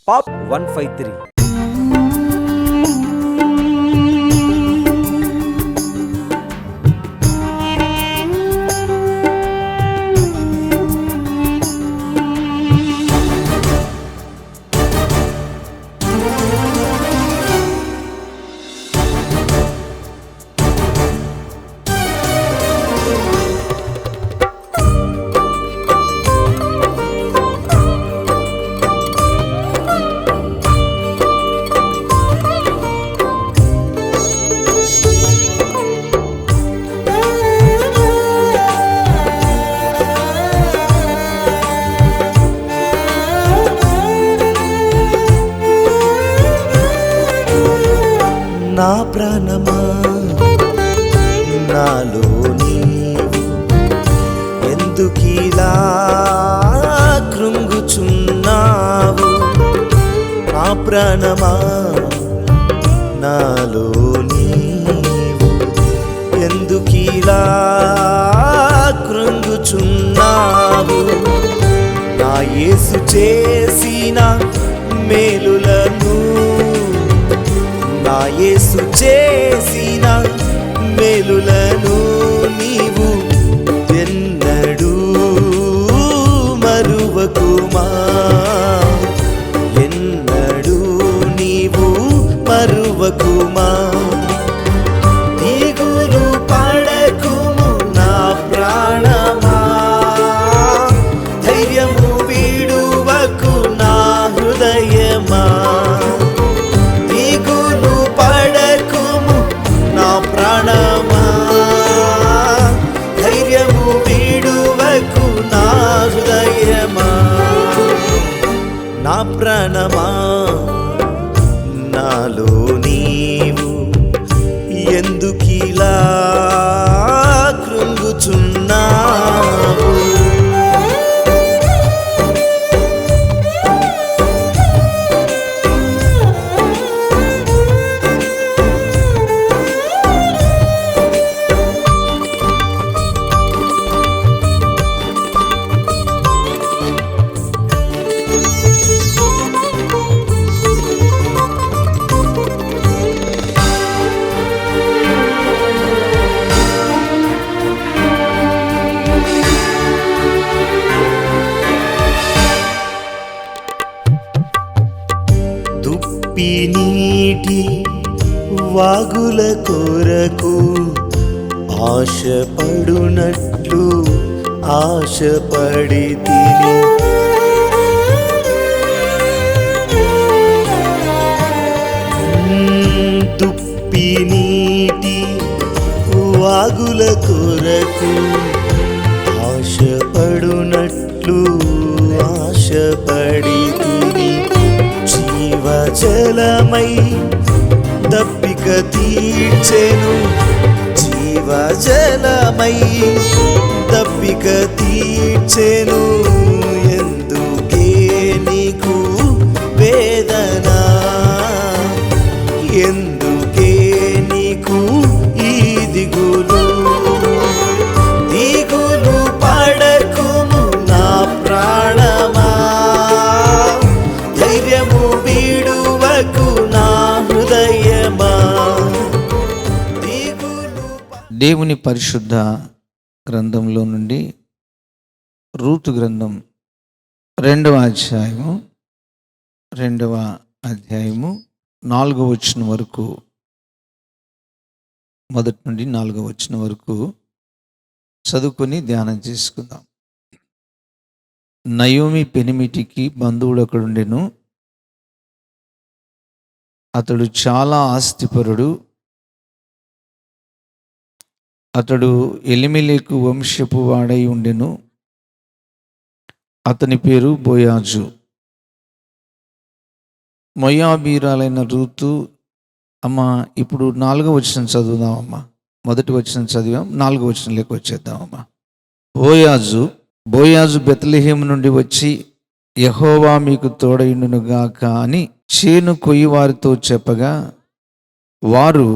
Pop 153. నా ప్రాణమా నాలో నీవు ఎందుకిలా కృంగుచున్నావు? నా ప్రాణమా నాలో నీవు ఎందుకిలా కృంగుచున్నావు? నా యేసు చేసిన మేలులను, నా యేసు చేసిన మేలులను నీవు ఎన్నడూ మరువకుమా, ఎన్నడూ నీవు మరువకుమా. దిగులు పడకుము నా ప్రాణమా, ధైర్యము వీడువకు నా హృదయమా. ధైర్యము వీడువకు నా హృదయమా. నా ప్రాణమా నాలో నీవు ఎందుకిలా కృంగుచున్నావు? నీటి వాగుల కొరకు ఆశపడునట్లు ఆశపడి తిని, దుప్పి నీటి వాగుల కొరకు ఆశపడునట్లు ఆశపడి తిని, జీవజలమై దప్పిక తీర్చెను, జీవజలమై దప్పిక తీర్చెను. ఎందుకే నీకు వేదన, ఎందుకే నీకు ఈ దిగులు? దిగులు పడకుము నా ప్రాణమా, ధైర్యము వీడువకు నా హృదయమా. దేవుని పరిశుద్ధ గ్రంథంలో నుండి రూతు గ్రంథం 2వ అధ్యాయము 4వ వచనం వరకు, మొదటి నుండి 4వ వచనం వరకు చదువుకొని ధ్యానం చేసుకుందాం. నయోమి పెనిమిటికి బంధువుడు ఒకడుండెను. అతడు చాలా ఆస్తిపరుడు. అతడు ఎలిమెలెకు వంశపు వాడై ఉండెను. అతని పేరు బోయాజు. మొయాబీరాలైన రూతు, అమ్మ ఇప్పుడు 4వ వచనం చదువుదామమ్మా. మొదటి వచనం చదివాం, 4వ వచనం లేక వచ్చేద్దామమ్మా. బోయాజు బెత్లెహేము నుండి వచ్చి, యెహోవా మీకు తోడయుండునుగాక అని చేను కొయ్యివారితో చెప్పగా, వారు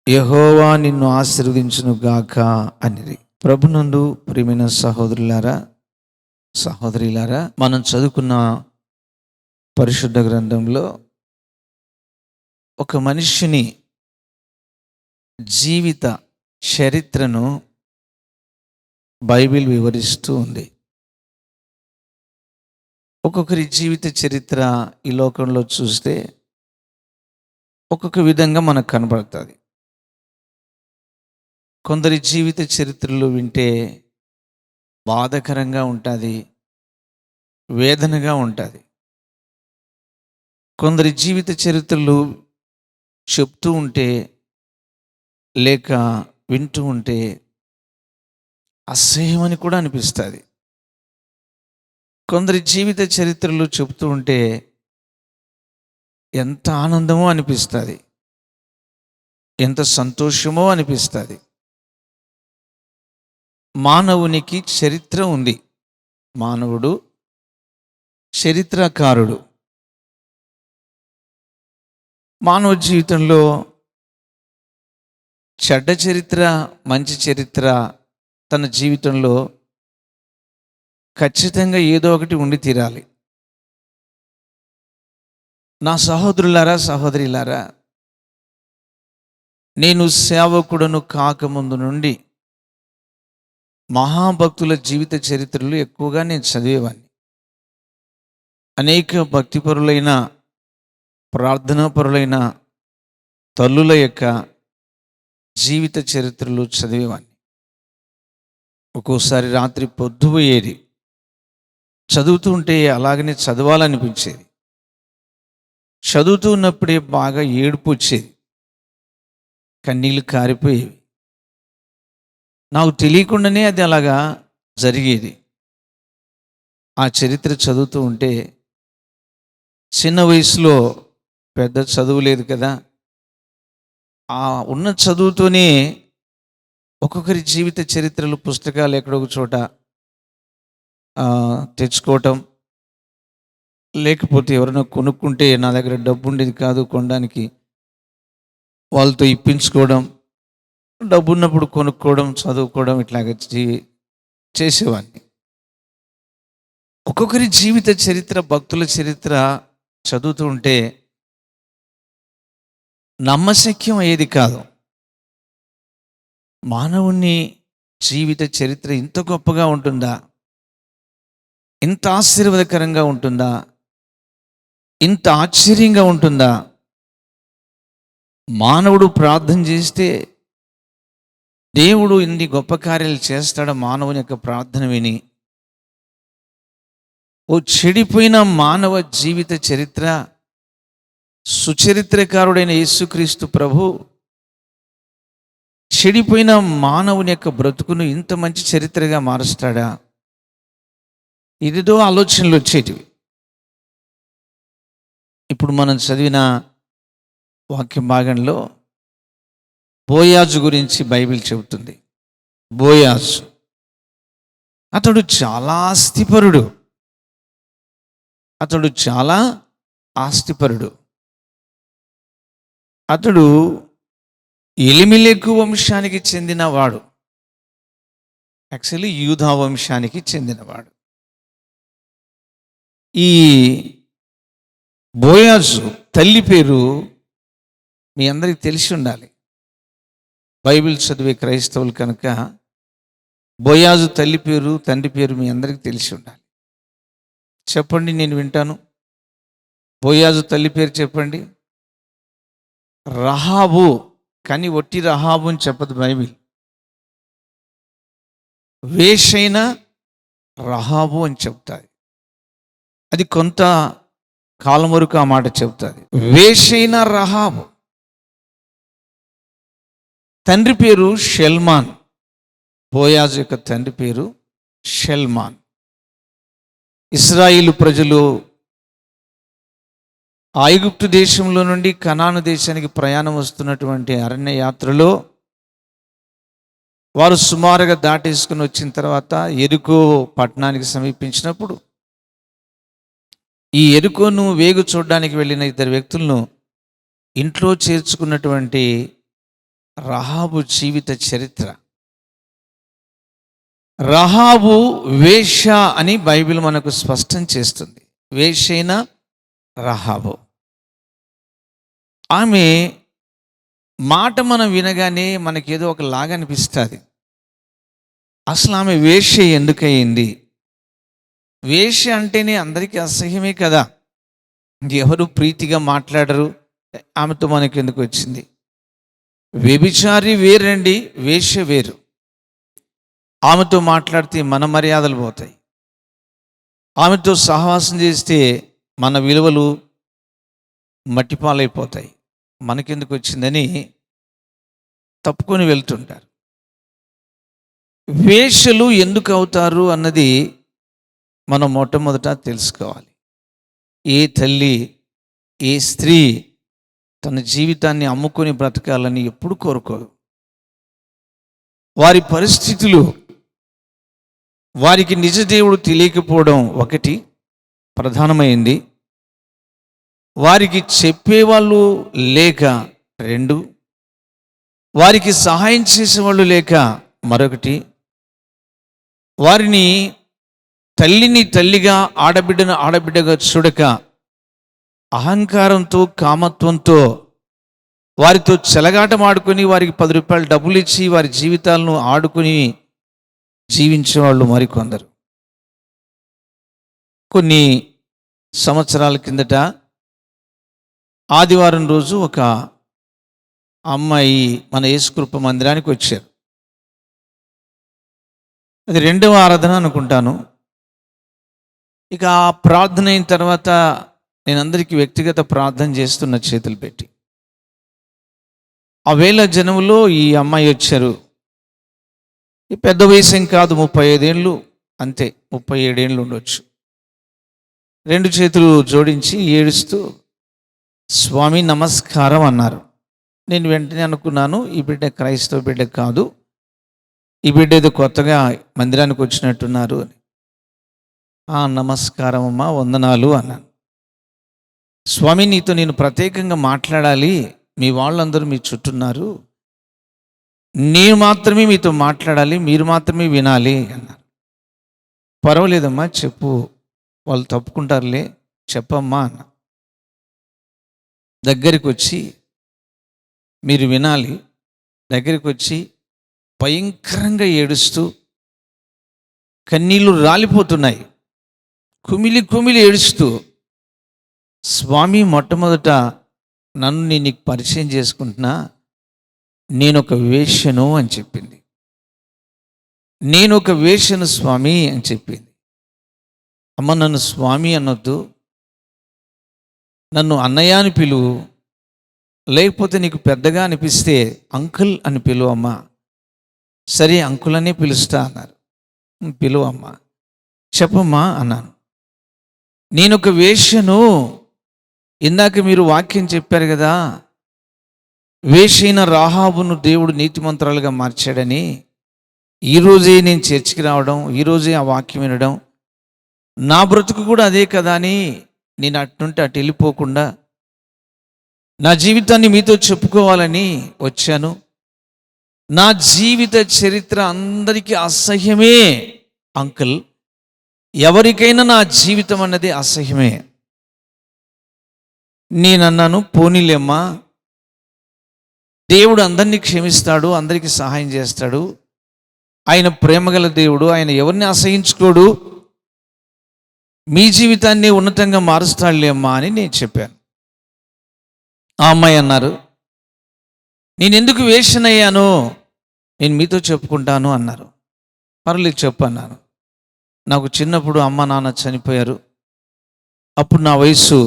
యెహోవా నిన్ను ఆశీర్వదించునుగాక అనిరి. ప్రభునందు ప్రియమైన సహోదరులారా, సహోదరులారా, మనం చదువుకున్న పరిశుద్ధ గ్రంథంలో ఒక మనిషిని జీవిత చరిత్రను బైబిల్ వివరిస్తూ ఉంది. ఒక్కొక్కరి జీవిత చరిత్ర ఈ లోకంలో చూస్తే ఒక్కొక్క విధంగా మనకు కనబడుతుంది. కొందరి జీవిత చరిత్రలు వింటే బాధాకరంగా ఉంటుంది, వేదనగా ఉంటుంది. కొందరి జీవిత చరిత్రలు చెప్తూ ఉంటే లేక వింటూ ఉంటే అసహ్యమని కూడా అనిపిస్తుంది. కొందరి జీవిత చరిత్రలు చెప్తూ ఉంటే ఎంత ఆనందమో అనిపిస్తుంది, ఎంత సంతోషమో అనిపిస్తుంది. మానవునికి చరిత్ర ఉంది. మానవుడు చరిత్రకారుడు. మానవ జీవితంలో చెడ్డ చరిత్ర, మంచి చరిత్ర తన జీవితంలో ఖచ్చితంగా ఏదో ఒకటి ఉండి తీరాలి. నా సహోదరులారా, సహోదరిలారా, నేను సేవకుడను కాకముందు నుండి మహాభక్తుల జీవిత చరిత్రలు ఎక్కువగా నేను చదివేవాడిని. అనేక భక్తిపరులైన, ప్రార్థనాపరులైన తల్లుల యొక్క జీవిత చరిత్రలు చదివేవాడిని. ఒక్కోసారి రాత్రి పొద్దుపోయేది, చదువుతూ ఉంటే అలాగనే చదవాలనిపించేది. చదువుతూ ఉన్నప్పుడే బాగా ఏడుపు వచ్చేది, కన్నీళ్ళు కారిపోయేవి. నాకు తెలియకుండానే అది అలాగా జరిగేది. ఆ చరిత్ర చదువుతూ ఉంటే చిన్న వయసులో పెద్ద చదువు లేదు కదా, ఆ ఉన్న చదువుతూనే ఒక్కొక్కరి జీవిత చరిత్రలు పుస్తకాలు ఎక్కడొక చోట తెచ్చుకోవటం, లేకపోతే ఎవరైనా కొనుక్కుంటే నా దగ్గర డబ్బు ఉండేది కాదు కొనడానికి, వాళ్ళతో ఇప్పించుకోవడం, డబ్బు ఉన్నప్పుడు కొనుక్కోవడం, చదువుకోవడం, ఇట్లాగ చేసేవాడిని. ఒక్కొక్కరి జీవిత చరిత్ర, భక్తుల చరిత్ర చదువుతూ ఉంటే నమ్మశక్యం అయ్యేది కాదు. మానవుని జీవిత చరిత్ర ఇంత గొప్పగా ఉంటుందా, ఇంత ఆశీర్వాదకరంగా ఉంటుందా, ఇంత ఆశ్చర్యంగా ఉంటుందా? మానవుడు ప్రార్థన చేస్తే దేవుడు ఇన్ని గొప్ప కార్యాలు చేస్తాడు. మానవుని యొక్క ప్రార్థన విని ఓ చెడిపోయిన మానవ జీవిత చరిత్ర సుచరిత్రకారుడైన యేసుక్రీస్తు ప్రభు చెడిపోయిన మానవుని యొక్క బ్రతుకును ఇంత మంచి చరిత్రగా మారుస్తాడా? ఇదిదో ఆలోచనలు వచ్చేటివి. ఇప్పుడు మనం చదివిన వాక్య భాగంలో బోయాజు గురించి బైబిల్ చెబుతుంది. బోయాజు అతడు చాలా ఆస్తిపరుడు. అతడు ఎలిమెలెకు వంశానికి చెందినవాడు. యాక్చువల్లీ యూదా వంశానికి చెందినవాడు. ఈ బోయాజు తల్లి పేరు మీ అందరికీ తెలిసి ఉండాలి. బైబిల్ చదివే క్రైస్తవులు కనుక బోయాజు తల్లి పేరు, తండ్రి పేరు మీ అందరికీ తెలిసి ఉండాలి. చెప్పండి, నేను వింటాను. బోయాజు తల్లి పేరు చెప్పండి. రహాబు. కానీ ఒట్టి రహాబు అని చెప్పదు బైబిల్. వేషైన రహాబు అని చెప్తాది. అది కొంత కాలం వరకు ఆ మాట చెప్తాది. వేషైన రహాబు. తండ్రి పేరు షెల్మాన్. బోయాజు యొక్క తండ్రి పేరు షెల్మాన్. ఇశ్రాయేలు ప్రజలు ఐగుప్తు దేశంలో నుండి కనాను దేశానికి ప్రయాణం వస్తున్నటువంటి అరణ్య యాత్రలో వారు సుమారుగా దాటేసుకుని వచ్చిన తర్వాత ఎరికో పట్టణానికి సమీపించినప్పుడు ఈ ఎరికోను వేగు చూడడానికి వెళ్ళిన ఇద్దరు వ్యక్తులను ఇంట్లో చేర్చుకున్నటువంటి రహాబు జీవిత చరిత్ర. రహాబు వేశ్య అని బైబిల్ మనకు స్పష్టం చేస్తుంది. వేశ్యైన రహాబు. ఆమె మాట మనం వినగానే మనకేదో ఒకలాగా అనిపిస్తుంది. అసలు ఆమె వేశ్య ఎందుకయింది? వేశ్య అంటేనే అందరికీ అసహ్యమే కదా, ఎవరు ప్రీతిగా మాట్లాడరు. ఆమెతో మనకి ఎందుకు వచ్చింది? వ్యభిచారి వేరండి, వేశ్య వేరు. ఆమెతో మాట్లాడితే మన మర్యాదలు పోతాయి, ఆమెతో సహవాసం చేస్తే మన విలువలు మట్టిపాలైపోతాయి. మనకెందుకు వచ్చిందని తప్పుకొని వెళ్తుంటారు. వేశ్యలు ఎందుకు అవుతారు అన్నది మనం మొట్టమొదట తెలుసుకోవాలి. ఏ తల్లి, ఏ స్త్రీ తన జీవితాన్ని అమ్ముకొని బ్రతకాలని ఎప్పుడు కోరుకోదు. వారి పరిస్థితులు, వారికి నిజ దేవుడు తెలియకపోవడం ఒకటి ప్రధానమైంది. వారికి చెప్పేవాళ్ళు లేక రెండు, వారికి సహాయం చేసేవాళ్ళు లేక మరొకటి, వారిని తల్లిని తల్లిగా, ఆడబిడ్డను ఆడబిడ్డగా చూడక అహంకారంతో, కామత్వంతో వారితో చెలగాటమాడుకొని వారికి 10 రూపాయలు డబ్బులు ఇచ్చి వారి జీవితాలను ఆడుకుని జీవించేవాళ్ళు మరికొందరు. కొన్ని సంవత్సరాల కిందట ఆదివారం రోజు ఒక అమ్మాయి మన యేసుకృప మందిరానికి వచ్చారు. అది 2వ ఆరాధన అనుకుంటాను. ఇక ఆ ప్రార్థన అయిన తర్వాత నేను అందరికీ వ్యక్తిగత ప్రార్థన చేస్తున్న చేతులు పెట్టి. ఆ వేళ జనములో ఈ అమ్మాయి వచ్చారు. ఈ పెద్ద వయసు ఏం కాదు, 35 ఏళ్ళు అంతే, 37 ఏళ్ళు ఉండొచ్చు. 2 చేతులు జోడించి ఏడుస్తూ స్వామి నమస్కారం అన్నారు. నేను వెంటనే అనుకున్నాను, ఈ బిడ్డ క్రైస్తవ బిడ్డ కాదు, ఈ బిడ్డ ఏదో కొత్తగా మందిరానికి వచ్చినట్టున్నారు అని. నమస్కారం అమ్మా, వందనాలు అన్నాను. స్వామి, నీతో నేను ప్రత్యేకంగా మాట్లాడాలి, మీ వాళ్ళందరూ మీ చుట్టూన్నారు, నేను మాత్రమే మీతో మాట్లాడాలి, మీరు మాత్రమే వినాలి అన్నారు. పర్వాలేదమ్మా చెప్పు, వాళ్ళు తప్పుకుంటారులే, చెప్పమ్మా అన్న. దగ్గరికి వచ్చి మీరు వినాలి. దగ్గరికి వచ్చి భయంకరంగా ఏడుస్తూ కన్నీళ్ళు రాలిపోతున్నాయి, కుమిలి కుమిలి ఏడుస్తూ, స్వామి మొట్టమొదట నన్ను నేను నీకు పరిచయం చేసుకుంటున్నా, నేను ఒక వేశ్యను అని చెప్పింది. నేను ఒక వేశ్యను స్వామి అని చెప్పింది. అమ్మ, నన్ను స్వామి అనొద్దు, నన్ను అన్నయ్య అని పిలువు, లేకపోతే నీకు పెద్దగా అనిపిస్తే అంకుల్ అని పిలువు అమ్మా. సరే అంకుల్ అనే పిలుస్తా అన్నారు. పిలువు అమ్మా, చెప్పమ్మా అన్నాను. నేను ఒక వేశ్యను. ఇందాక మీరు వాక్యం చెప్పారు కదా, వేశ్యైన రాహాబును దేవుడు నీతిమంతురాలుగా మార్చాడని. ఈరోజే నేను చర్చికి రావడం, ఈరోజే ఆ వాక్యం వినడం, నా బ్రతుకు కూడా అదే కదా అని నేను అటుంటే అటు వెళ్ళిపోకుండా నా జీవితాన్ని మీతో చెప్పుకోవాలని వచ్చాను. నా జీవిత చరిత్ర అందరికీ అసహ్యమే అంకుల్, ఎవరికైనా నా జీవితం అన్నది అసహ్యమే. నేనన్నాను, పోనీలేమ్మా, దేవుడు అందరినీ క్షమిస్తాడు, అందరికీ సహాయం చేస్తాడు, ఆయన ప్రేమగల దేవుడు, ఆయన ఎవరిని అసహించుకోడు, మీ జీవితాన్ని ఉన్నతంగా మారుస్తాడులేమ్మా అని నేను చెప్పాను. ఆ అమ్మాయి అన్నారు, నేను ఎందుకు వేశ్యనయ్యానో నేను మీతో చెప్పుకుంటాను అన్నారు. పర్లేదు చెప్పన్నాను. నాకు చిన్నప్పుడు అమ్మ నాన్న చనిపోయారు. అప్పుడు నా వయసు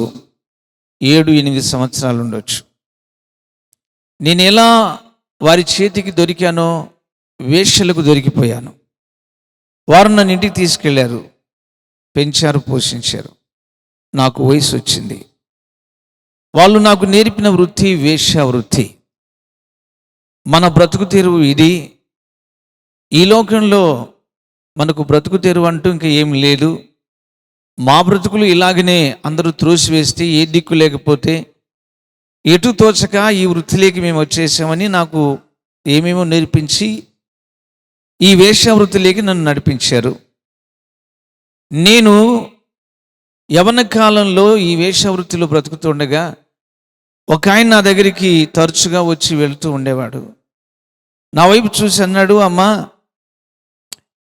7-8 సంవత్సరాలు ఉండొచ్చు. నేను ఎలా వారి చేతికి దొరికానో వేశ్యలకు దొరికిపోయాను. వారు నన్ను ఇంటికి తీసుకెళ్లారు, పెంచారు, పోషించారు. నాకు వయసు వచ్చింది. వాళ్ళు నాకు నేర్పిన వృత్తి వేశ్య వృత్తి. మన బ్రతుకు తెరువు ఇది. ఈ లోకంలో మనకు బ్రతుకు తెరువు అంటూ ఇంకా ఏం లేదు. మా బ్రతుకులు ఇలాగనే అందరూ త్రోసివేస్తే, ఏ దిక్కు లేకపోతే, ఎటు తోచక ఈ వృత్తిలోకి మేము వచ్చేసామని నాకు ఏమేమో నేర్పించి ఈ వేశ్య వృత్తిలోకి నన్ను నడిపించారు. నేను యవన కాలంలో ఈ వేషవృత్తిలో బ్రతుకుతుండగా ఒక ఆయన నా దగ్గరికి తరచుగా వచ్చి వెళ్తూ ఉండేవాడు. నా వైపు చూసి అన్నాడు, అమ్మా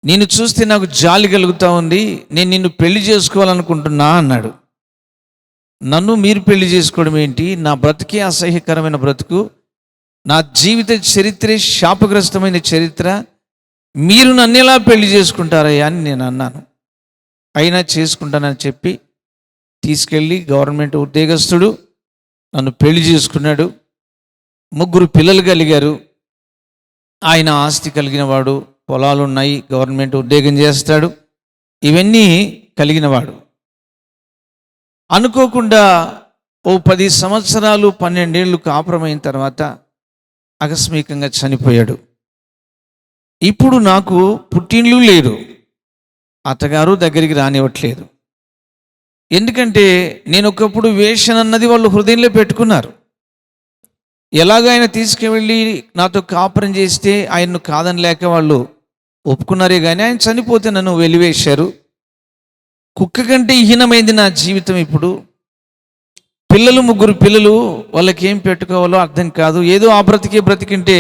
నిన్ను చూస్తే నాకు జాలి కలుగుతూ ఉంది, నేను నిన్ను పెళ్లి చేసుకోవాలనుకుంటున్నా అన్నాడు. నన్ను మీరు పెళ్లి చేసుకోవడం ఏంటి? నా బ్రతికే అసహ్యకరమైన బ్రతుకు, నా జీవిత చరిత్రే శాపగ్రస్తమైన చరిత్ర, మీరు నన్ను ఎలా పెళ్లి చేసుకుంటారయ్యా అని నేను అన్నాను. అయినా చేసుకుంటానని చెప్పి తీసుకెళ్ళి గవర్నమెంట్ ఉద్యోగస్తుడు నన్ను పెళ్లి చేసుకున్నాడు. 3 పిల్లలు కలిగారు. ఆయన ఆస్తి కలిగిన వాడు, పొలాలు ఉన్నాయి, గవర్నమెంట్ ఉద్యోగం చేస్తాడు, ఇవన్నీ కలిగినవాడు. అనుకోకుండా ఓ 10 సంవత్సరాలు 12 ఏళ్ళు కాపురమైన తర్వాత ఆకస్మికంగా చనిపోయాడు. ఇప్పుడు నాకు పుట్టిండ్లు లేదు, అత్తగారు దగ్గరికి రానివ్వట్లేదు. ఎందుకంటే నేను ఒకప్పుడు వేషనన్నది వాళ్ళు హృదయంలో పెట్టుకున్నారు. ఎలాగ ఆయన తీసుకువెళ్ళి నాతో కాపురం చేస్తే ఆయన్ను కాదని లేక వాళ్ళు ఒప్పుకున్నారే కానీ ఆయన చనిపోతే నన్ను వెలివేశారు. కుక్క కంటే హీనమైంది నా జీవితం. ఇప్పుడు పిల్లలు, 3 పిల్లలు, వాళ్ళకి ఏం పెట్టుకోవాలో అర్థం కాదు. ఏదో ఆ బ్రతికింటే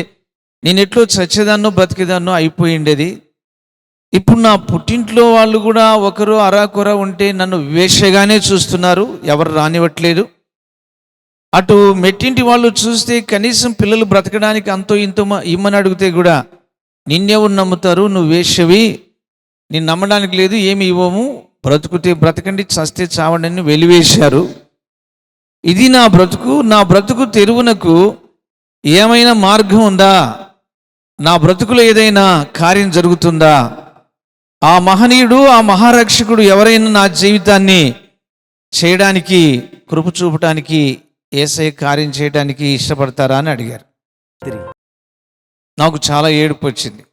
నేను ఎట్లో చచ్చేదాన్నో బ్రతికేదాన్నో అయిపోయిండేది. ఇప్పుడు నా పుట్టింట్లో వాళ్ళు కూడా ఒకరు అరాకొర ఉంటే నన్ను వేషగానే చూస్తున్నారు, ఎవరు రానివ్వట్లేదు. అటు మెట్టింటి వాళ్ళు చూస్తే కనీసం పిల్లలు బ్రతకడానికి అంతో ఇంతో ఇమ్మని అడిగితే కూడా నిన్నెవరు నమ్ముతారు, నువ్వు వేషవి, నేను నమ్మడానికి లేదు, ఏమి ఇవ్వము, బ్రతుకుతే బ్రతకండి, చస్తే చావండి అని వెలివేశారు. ఇది నా బ్రతుకు. నా బ్రతుకు తెరువునకు ఏమైనా మార్గం ఉందా? నా బ్రతుకులో ఏదైనా కార్యం జరుగుతుందా? ఆ మహనీయుడు, ఆ మహారక్షకుడు ఎవరైనా నా జీవితాన్ని చేయడానికి, కృప చూపటానికి, యేసయ్య కార్యం చేయడానికి ఇష్టపడతారా అని అడిగారు. నాకు చాలా ఏడుపు వచ్చింది.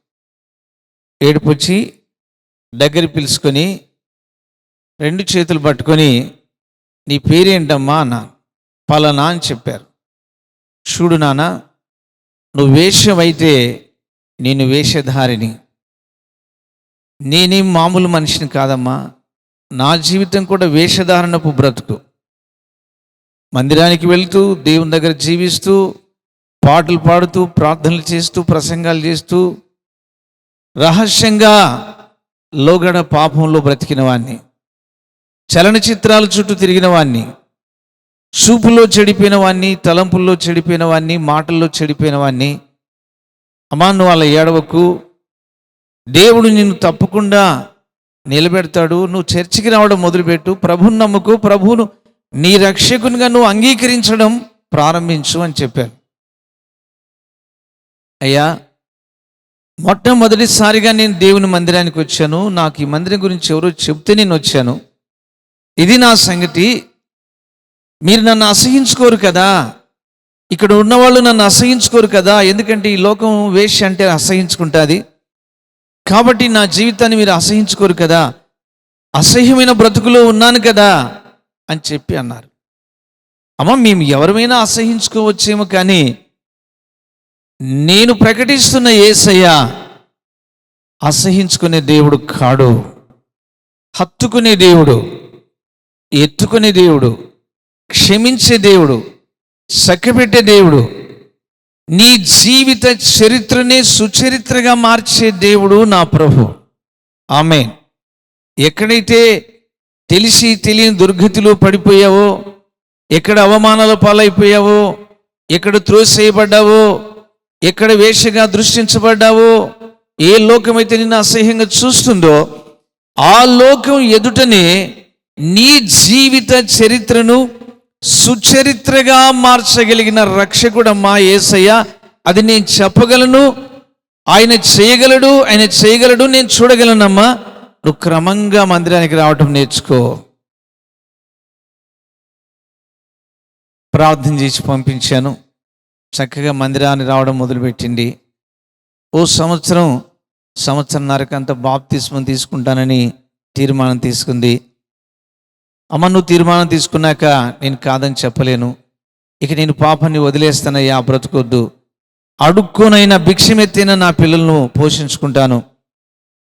ఏడుపు వచ్చి దగ్గర పిలుచుకొని 2 చేతులు పట్టుకొని, నీ పేరేంటమ్మా అన్నా. పలానా అని చెప్పారు. చూడు నాన్న, నువ్వు వేషమైతే నేను వేషధారిని, నేనేం మామూలు మనిషిని కాదమ్మా. నా జీవితం కూడా వేషధారణపు బ్రతుకు. మందిరానికి వెళ్తూ, దేవుని దగ్గర జీవిస్తూ, పాటలు పాడుతూ, ప్రార్థనలు చేస్తూ, ప్రసంగాలు చేస్తూ, రహస్యంగా లోగడ పాపంలో బ్రతికిన వాణ్ణి, చలనచిత్రాల చుట్టూ తిరిగిన వాణ్ణి, చూపులో చెడిపోయిన వాణ్ణి, తలంపుల్లో చెడిపోయిన వాణ్ణి, మాటల్లో చెడిపోయిన వాణ్ణి. అమ్మా నువ్వు అలా ఏడవకు, దేవుడు నిన్ను తప్పకుండా నిలబెడతాడు. నువ్వు చర్చికి రావడం మొదలుపెట్టు, ప్రభువును నమ్ముకు, ప్రభువును నీ రక్షకునిగా నువ్వు అంగీకరించడం ప్రారంభించు అని చెప్పారు. అయ్యా, మొట్టమొదటిసారిగా నేను దేవుని మందిరానికి వచ్చాను. నాకు ఈ మందిరం గురించి ఎవరో చెప్తే నేను వచ్చాను. ఇది నా సంగతి. మీరు నన్ను అసహించుకోరు కదా, ఇక్కడ ఉన్నవాళ్ళు నన్ను అసహించుకోరు కదా, ఎందుకంటే ఈ లోకం వేశ్య అంటే అసహించుకుంటుంది. కాబట్టి నా జీవితాన్ని మీరు అసహించుకోరు కదా, అసహ్యమైన బ్రతుకులో ఉన్నాను కదా అని చెప్పి అన్నారు. అమ్మ, మేము ఎవరిమైనా అసహించుకోవచ్చేమో, కానీ నేను ప్రకటిస్తున్న యేసయ్య అసహించుకునే దేవుడు కాడు. హత్తుకునే దేవుడు, ఎత్తుకునే దేవుడు, క్షమించే దేవుడు, చక్కబెట్టే దేవుడు, నీ జీవిత చరిత్రనే సుచరిత్రగా మార్చే దేవుడు నా ప్రభు. ఆమేన్. ఎక్కడైతే తెలిసి తెలియని దుర్గతిలో పడిపోయావో, ఎక్కడ అవమానాల పాలైపోయావో, ఎక్కడ త్రోసేయబడ్డావో, ఎక్కడ వేషగా దృష్టించబడ్డావో, ఏ లోకమైతే నిన్ను అసహ్యంగా చూస్తుందో ఆ లోకం ఎదుటనే నీ జీవిత చరిత్రను సుచరిత్రగా మార్చగలిగిన రక్షకుడమ్మా యేసయ్య. అది నేను చెప్పగలను, ఆయన చేయగలడు, నేను చూడగలనమ్మా. నువ్వు క్రమంగా మందిరానికి రావటం నేర్చుకో. ప్రార్థన చేసి పంపించాను. చక్కగా మందిరాన్ని రావడం మొదలుపెట్టింది. ఓ సంవత్సరంన్నరకు అంత బాప్తిస్మం తీసుకుంటానని తీర్మానం తీసుకుంది. అమ్మ, నువ్వు తీర్మానం తీసుకున్నాక నేను కాదని చెప్పలేను. ఇక నేను పాపాన్ని వదిలేస్తానయ్యా, బ్రతుకొద్దు, అడుక్కోనైనా భిక్షమెత్తైనా నా పిల్లలను పోషించుకుంటాను.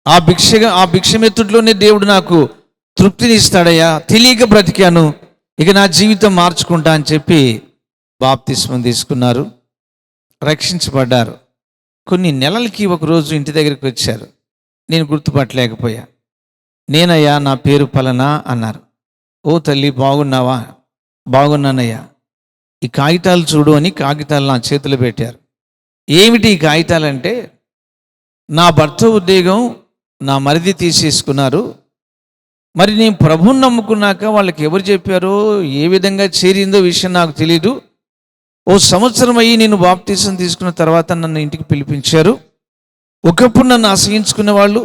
ఆ భిక్షమెత్తుట్లోనే దేవుడు నాకు తృప్తినిస్తాడయ్యా, తెలియక బ్రతికాను, ఇక నా జీవితం మార్చుకుంటా అని చెప్పి బాప్తిస్మం తీసుకున్నారు, రక్షించబడ్డారు. కొన్ని నెలలకి ఒకరోజు ఇంటి దగ్గరికి వచ్చారు. నేను గుర్తుపట్టలేకపోయా. నేనయ్యా, నా పేరు పలానా అన్నారు. ఓ తల్లి, బాగున్నావా? బాగున్నానయ్యా. ఈ కాగితాలు చూడు అని కాగితాలు నా చేతులు పెట్టారు. ఏమిటి ఈ కాగితాలంటే, నా భర్త ఉద్యోగం నా మరిది తీసేసుకున్నారు, మరి నేను ప్రభువుని నమ్ముకున్నాక వాళ్ళకి ఎవరు చెప్పారో, ఏ విధంగా చేరిందో విషయం నాకు తెలీదు. ఓ సంవత్సరం అయ్యి నేను బాప్తీసం తీసుకున్న తర్వాత నన్ను ఇంటికి పిలిపించారు. ఒకప్పుడు నన్ను అసహించుకునే వాళ్ళు,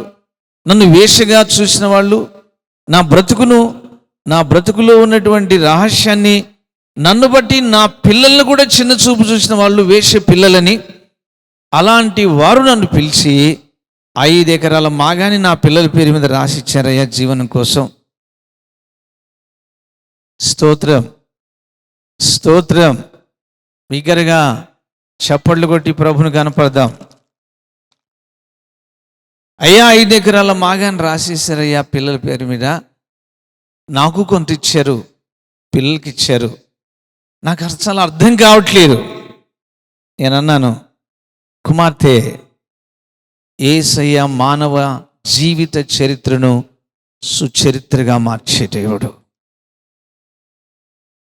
నన్ను వేషగా చూసిన వాళ్ళు, నా బ్రతుకులో ఉన్నటువంటి రహస్యాన్ని, నన్ను బట్టి నా పిల్లల్ని కూడా చిన్న చూపు చూసిన వాళ్ళు, వేష పిల్లలని, అలాంటి వారు నన్ను పిలిచి 5 ఎకరాల మాగాని నా పిల్లల పేరు మీద రాసిచ్చారయ్యా జీవనం కోసం. స్తోత్రం, స్తోత్రం. బిగ్గరగా చప్పట్లు కొట్టి ప్రభుని కనపడదాం. అయ్యా, 5 ఎకరాల మాగాని రాసేసారయ్యా పిల్లల పేరు మీద. నాకు కొంత ఇచ్చారు, పిల్లలకి ఇచ్చారు. నాకు అసలు అర్థం కావట్లేదు. నేనన్నాను, కుమార్తె, యేసయ్య మానవ జీవిత చరిత్రను సుచరిత్రగా మార్చే దేవుడు.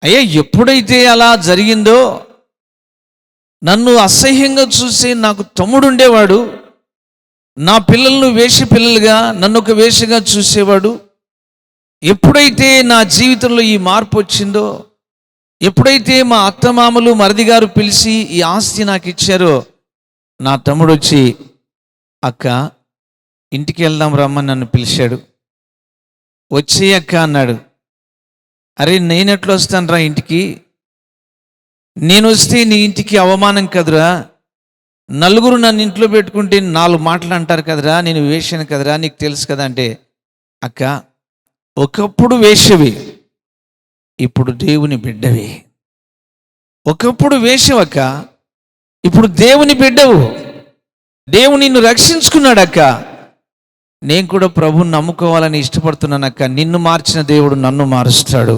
అయ్యా, ఎప్పుడైతే అలా జరిగిందో, నన్ను అసహ్యంగా చూసే నాకు తమ్ముడు ఉండేవాడు, నా పిల్లలను వేష పిల్లలుగా, నన్ను ఒక వేషగా చూసేవాడు. ఎప్పుడైతే నా జీవితంలో ఈ మార్పు వచ్చిందో, ఎప్పుడైతే మా అత్తమామలు మరిది గారు పిలిచి ఈ ఆస్తి నాకు ఇచ్చారో, నా తమ్ముడు వచ్చి, అక్క ఇంటికి వెళ్దాం రమ్మని నన్ను పిలిచాడు. వచ్చే అక్క అన్నాడు. అరే, నేనెట్లు వస్తాను రా ఇంటికి? నేను వస్తే నీ ఇంటికి అవమానం కదరా, నలుగురు నన్ను ఇంట్లో పెట్టుకుంటే 4 మాటలు అంటారు కదరా, నేను వేషను కదరా, నీకు తెలుసు కదా అంటే, అక్క ఒకప్పుడు వేషవి, ఇప్పుడు దేవుని బిడ్డవి. ఒకప్పుడు వేషవక్క, ఇప్పుడు దేవుని బిడ్డవు. దేవుని నిన్ను రక్షించుకున్నాడక్క. నేను కూడా ప్రభువుని నమ్ముకోవాలని ఇష్టపడుతున్నానక్క. నిన్ను మార్చిన దేవుడు నన్ను మారుస్తాడు.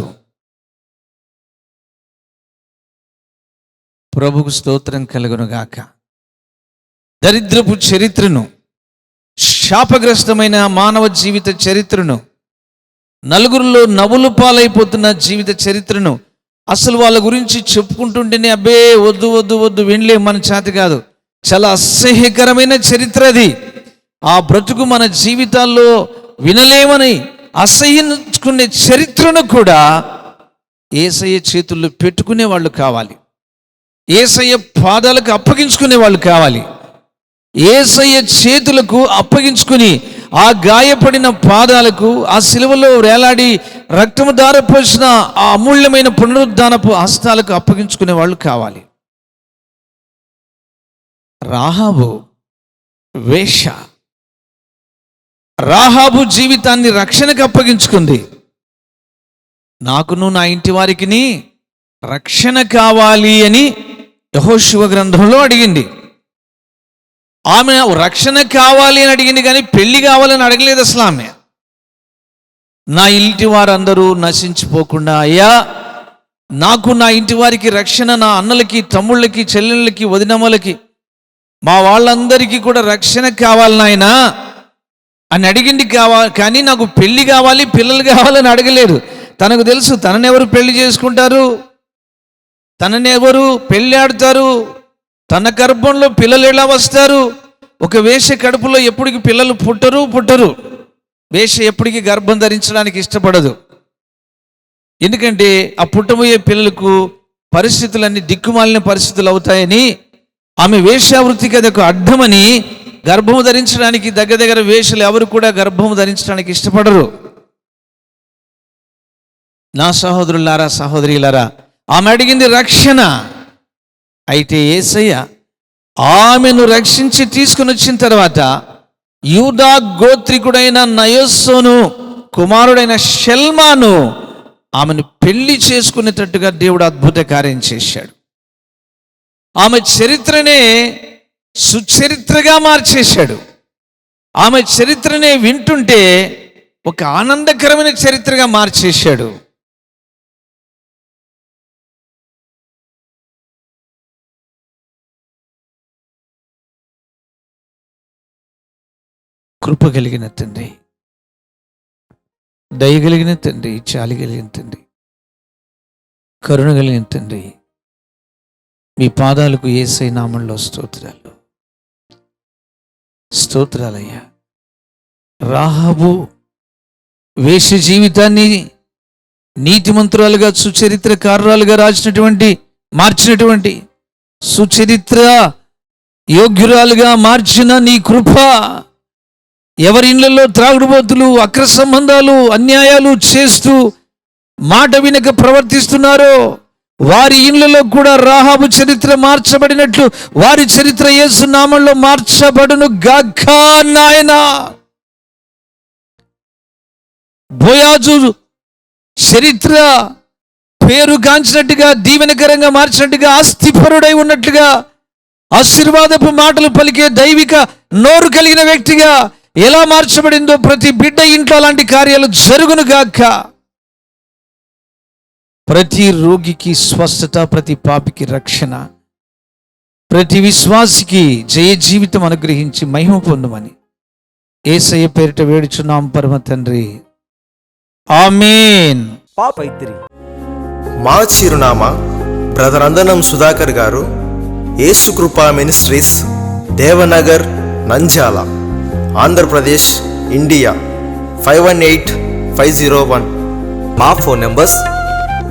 ప్రభుకు స్తోత్రం కలుగునుగాక. దరిద్రపు చరిత్రను, శాపగ్రస్తమైన మానవ జీవిత చరిత్రను, నలుగురిలో నవ్వులు పాలైపోతున్న జీవిత చరిత్రను అసలు వాళ్ళ గురించి చెప్పుకుంటుంటేనే అబ్బే వద్దు వద్దు వద్దు వినలేం, మన చేత కాదు. చాలా అసహ్యకరమైన చరిత్ర అది. ఆ బ్రతుకు మన జీవితాల్లో వినలేమని అసహ్యించుకునే చరిత్రను కూడా యేసయ్య చేతుల్లో పెట్టుకునే వాళ్ళు కావాలి. యేసయ్య పాదాలకు అప్పగించుకునే వాళ్ళు కావాలి. యేసయ్య చేతులకు అప్పగించుకుని ఆ గాయపడిన పాదాలకు, ఆ సిలువలో వేలాడి రక్తము ధారపోసిన ఆ అమూల్యమైన పునరుద్ధానపు హస్తాలకు అప్పగించుకునే వాళ్ళు కావాలి. రాహాబు వేష, రాహాబు జీవితాన్ని రక్షణకు అప్పగించుకుంది. నాకును నా ఇంటి వారికి రక్షణ కావాలి అని యెహోషువ గ్రంథంలో అడిగింది. ఆమె రక్షణ కావాలి అని అడిగింది, కానీ పెళ్లి కావాలని అడగలేదు అసలు ఆమె. నా ఇంటి వారందరూ నశించిపోకుండా, అయ్యా నాకు నా ఇంటి వారికి రక్షణ, నా అన్నలకి, తమ్ముళ్ళకి, చెల్లెళ్ళకి, వదినమ్మలకి, మా వాళ్ళందరికీ కూడా రక్షణ కావాలి నాయనా అని అడిగింది. కానీ నాకు పెళ్లి కావాలి, పిల్లలు కావాలని అడగలేదు. తనకు తెలుసు తననెవరు పెళ్లి చేసుకుంటారు, తననెవరు పెళ్ళి ఆడుతారు, తన గర్భంలో పిల్లలు ఎలా వస్తారు. ఒక వేష కడుపులో ఎప్పటికి పిల్లలు పుట్టరు. వేష ఎప్పటికీ గర్భం ధరించడానికి ఇష్టపడదు. ఎందుకంటే ఆ పుట్టబోయే పిల్లలకు పరిస్థితులన్నీ దిక్కుమాలిన పరిస్థితులు అవుతాయని, ఆమె వేశ్యావృత్తికి అది ఒక అడ్డమని గర్భము ధరించడానికి దగ్గర వేషలు ఎవరు కూడా గర్భము ధరించడానికి ఇష్టపడరు. నా సహోదరులారా, సహోదరీలారా, ఆమె అడిగింది రక్షణ. అయితే యేసయ్య ఆమెను రక్షించి తీసుకుని వచ్చిన తర్వాత యూదా గోత్రికుడైన నయోసోను కుమారుడైన షల్మాను ఆమెను పెళ్లి చేసుకునేటట్టుగా దేవుడు అద్భుత కార్యం చేశాడు. ఆమె చరిత్రనే సుచరిత్రగా మార్చేశాడు. ఆమె చరిత్రనే వింటుంటే ఒక ఆనందకరమైన చరిత్రగా మార్చేశాడు. కృప కలిగిన తండ్రి, దయగలిగిన తండ్రి, చాలి కలిగిన తండ్రి, కరుణ కలిగిన తండ్రి, మీ పాదాలకు యేసయ్య నామములో స్తోత్రాలు, స్తోత్రాలయ్యా. రాహాబు వేశ్య జీవితాన్ని నీతిమంతురాలుగా, సుచరిత్రకారురాలుగా మార్చినటువంటి సుచరిత్ర యోగ్యురాలుగా మార్చిన నీ కృప, ఎవరి ఇళ్లలో త్రాగుడుబోతులు, అక్ర సంబంధాలు, అన్యాయాలు చేస్తూ మాట వినక ప్రవర్తిస్తున్నారో వారి ఇళ్లలో కూడా రాహాబు చరిత్ర మార్చబడినట్లు వారి చరిత్ర యేసు నామములో మార్చబడును గాక నాయనా. బోయాజు చరిత్ర పేరు గాంచినట్టుగా, దీవెనకరంగా మార్చినట్టుగా, ఆస్తిపరుడై ఉన్నట్లుగా, ఆశీర్వాదపు మాటలు పలికే దైవిక నోరు కలిగిన వ్యక్తిగా ఎలా మార్చబడిందో ప్రతి బిడ్డ ఇంట్లో అలాంటి కార్యాలు జరుగును గాక. ప్రతి రోగికి స్వస్థత, ప్రతి పాపికి రక్షణ, ప్రతి విశ్వాసికి జయ జీవితం అనుగ్రహించి మహిమ పొందుమని యేసయ్య పేరిట వేడుచున్నాం పరమ తండ్రి, ఆమేన్. మా చిరునామా బ్రదర్ అందనం సుధాకర్ గారు, యేసుకృపా మినిస్ట్రీస్, దేవనగర్, నంద్యాల, ఆంధ్రప్రదేశ్, ఇండియా 518501. మా ఫోన్ నంబర్స్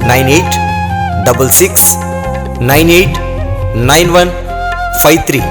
9866989153.